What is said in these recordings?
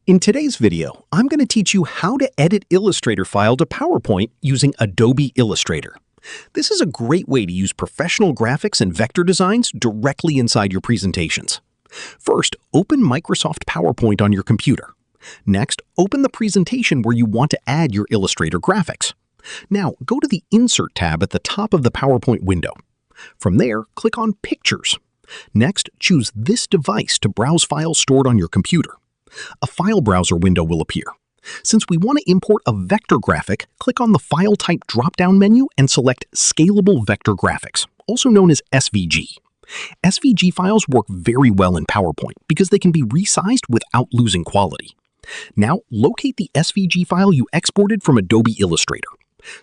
In today's video, I'm going to teach you how to edit Illustrator file to PowerPoint using Adobe Illustrator. This is a great way to use professional graphics and vector designs directly inside your presentations. First, open Microsoft PowerPoint on your computer. Next, open the presentation where you want to add your Illustrator graphics. Now, go to the Insert tab at the top of the PowerPoint window. From there, click on Pictures. Next, choose this device to browse files stored on your computer. A file browser window will appear. Since we want to import a vector graphic, click on the File Type drop-down menu and select Scalable Vector Graphics, also known as SVG. SVG files work very well in PowerPoint because they can be resized without losing quality. Now, locate the SVG file you exported from Adobe Illustrator.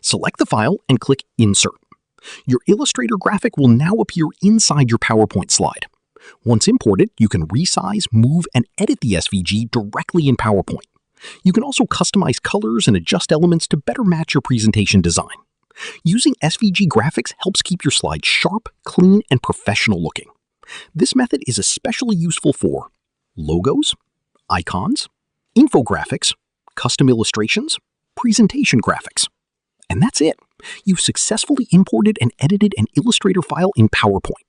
Select the file and click Insert. Your Illustrator graphic will now appear inside your PowerPoint slide. Once imported, you can resize, move, and edit the SVG directly in PowerPoint. You can also customize colors and adjust elements to better match your presentation design. Using SVG graphics helps keep your slides sharp, clean, and professional looking. This method is especially useful for logos, icons, infographics, custom illustrations, presentation graphics. And that's it. You've successfully imported and edited an Illustrator file in PowerPoint.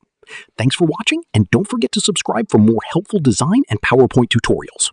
Thanks for watching, and don't forget to subscribe for more helpful design and PowerPoint tutorials.